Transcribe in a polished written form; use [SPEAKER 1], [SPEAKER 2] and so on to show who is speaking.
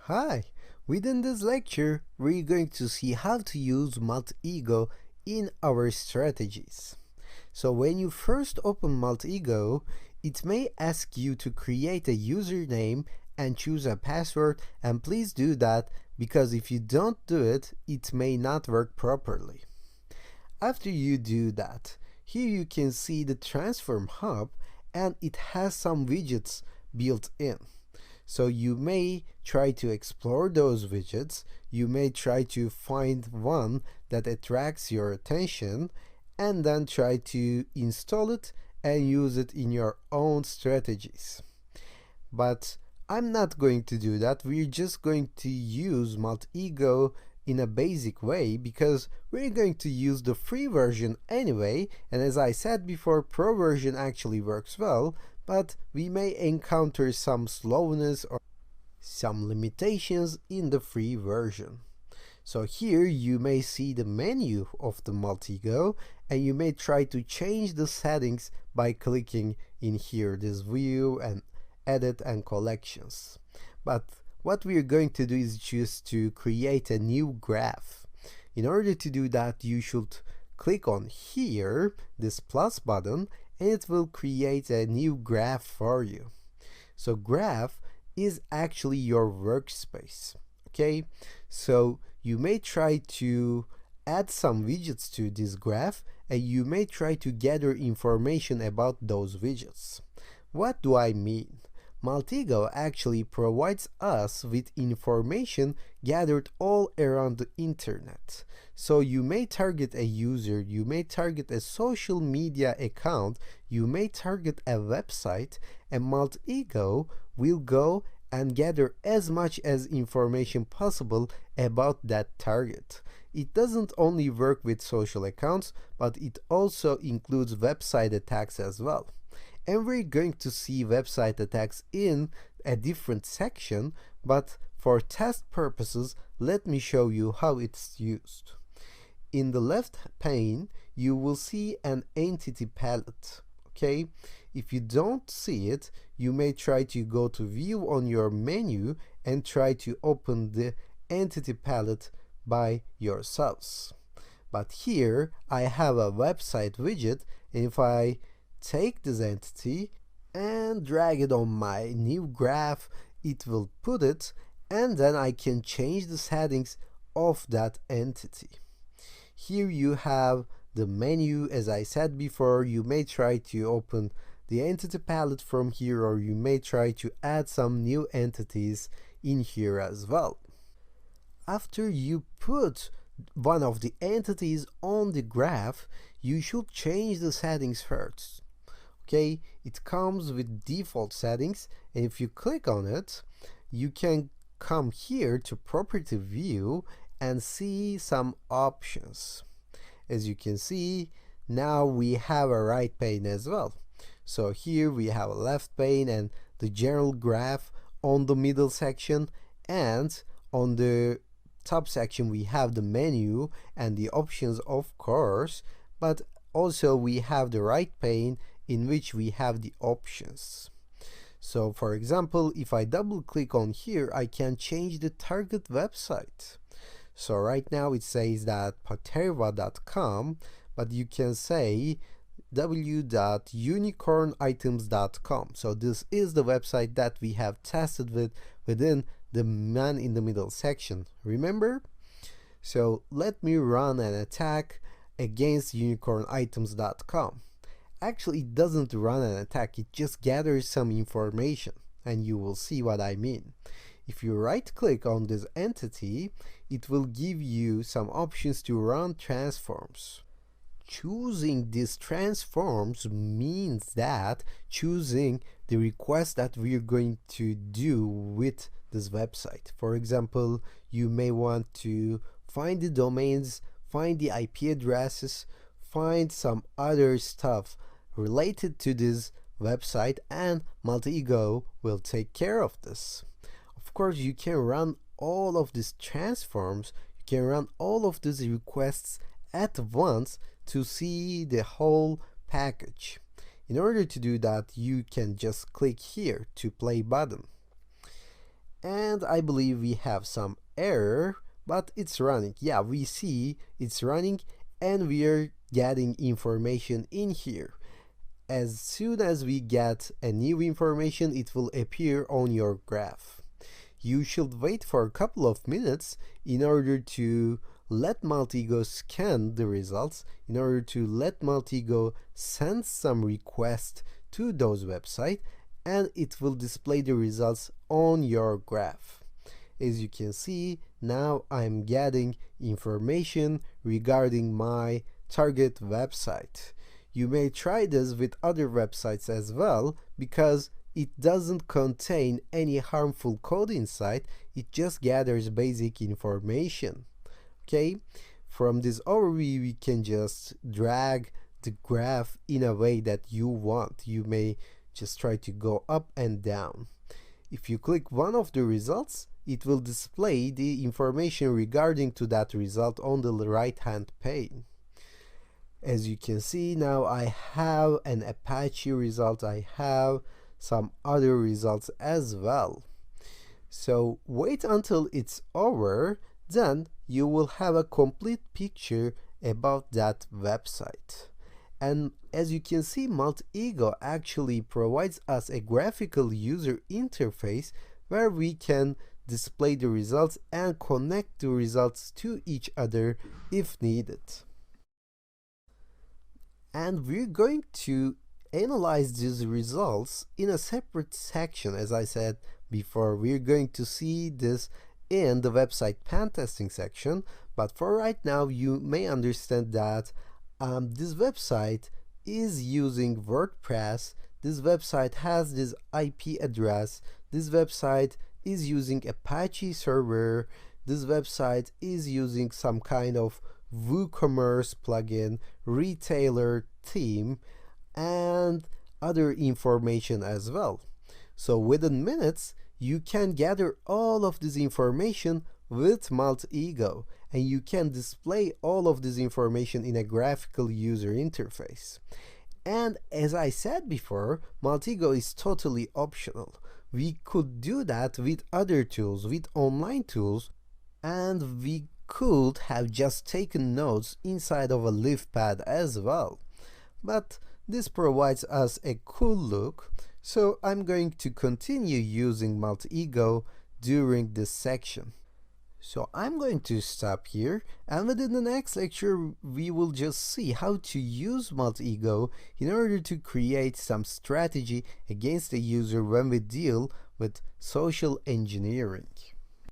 [SPEAKER 1] Hi! Within this lecture, we're going to see how to use Maltego in our strategies. So when you first open Maltego, it may ask you to create a username and choose a password, and please do that because if you don't do it, it may not work properly. After you do that, here you can see the Transform Hub and it has some widgets built in. So you may try to explore those widgets, you may try to find one that attracts your attention, and then try to install it and use it in your own strategies. But I'm not going to do that. We're just going to use Maltego in a basic way because we're going to use the free version anyway, and as I said before, pro version actually works well, but we may encounter some slowness or some limitations in the free version. So here you may see the menu of the Maltego, and you may try to change the settings by clicking in here, this view and edit and collections. But what we are going to do is just to create a new graph. In order to do that, you should click on here, this plus button, and it will create a new graph for you. So graph is actually your workspace. Okay, so you may try to add some widgets to this graph, and you may try to gather information about those widgets. What do I mean? Maltego actually provides us with information gathered all around the internet. So you may target a user, you may target a social media account, you may target a website, and Maltego will go and gather as much as information possible about that target. It doesn't only work with social accounts, but it also includes website attacks as well. And we're going to see website attacks in a different section, but for test purposes, let me show you how it's used. In the left pane, you will see an entity palette. Okay, if you don't see it, you may try to go to view on your menu and try to open the entity palette by yourselves. But here I have a website widget, and if I take this entity and drag it on my new graph, it will put it, and then I can change the settings of that entity. Here you have the menu. As I said before, you may try to open the entity palette from here, or you may try to add some new entities in here as well. After you put one of the entities on the graph, you should change the settings first. Okay, it comes with default settings, and if you click on it, you can come here to property view and see some options. As you can see, now we have a right pane as well. So here we have a left pane and the general graph on the middle section, and on the top section we have the menu and the options, of course, but also we have the right pane in which we have the options. So for example, if I double click on here, I can change the target website. So right now it says that paterva.com, but you can say w.unicornitems.com. So this is the website that we have tested within the man in the middle section, remember? So let me run an attack against unicornitems.com. Actually, it doesn't run an attack, it just gathers some information, and you will see what I mean. If you right click on this entity, it will give you some options to run transforms. Choosing these transforms means that choosing the request that we're going to do with this website. For example, you may want to find the domains, find the IP addresses, find some other stuff related to this website, and Maltego will take care of this. Of course, you can run all of these transforms, you can run all of these requests at once to see the whole package. In order to do that, you can just click here to play button. And I believe we have some error, but it's running. Yeah, we see it's running and we are getting information in here. As soon as we get a new information, it will appear on your graph. You should wait for a couple of minutes in order to let Maltego scan the results, in order to let Maltego send some request to those websites, and it will display the results on your graph. As you can see, now I'm getting information regarding my target website. You may try this with other websites as well, because it doesn't contain any harmful code inside, it just gathers basic information. Okay, from this overview we can just drag the graph in a way that you want. You may just try to go up and down. If you click one of the results, it will display the information regarding to that result on the right hand pane. As you can see, now I have an Apache result, I have some other results as well. So wait until it's over, then you will have a complete picture about that website. And as you can see, Maltego actually provides us a graphical user interface where we can display the results and connect the results to each other if needed. And we're going to analyze these results in a separate section. As I said before, we're going to see this in the website pen testing section, but for right now you may understand that this website is using WordPress, this website has this IP address, this website is using Apache server, this website is using some kind of WooCommerce plugin, retailer theme, and other information as well. So within minutes, you can gather all of this information with Maltego, and you can display all of this information in a graphical user interface. And as I said before, Maltego is totally optional. We could do that with other tools, with online tools, and we could have just taken notes inside of a leaf pad as well. But this provides us a cool look, so I'm going to continue using Maltego during this section. So I'm going to stop here, and within the next lecture we will just see how to use Maltego in order to create some strategy against the user when we deal with social engineering.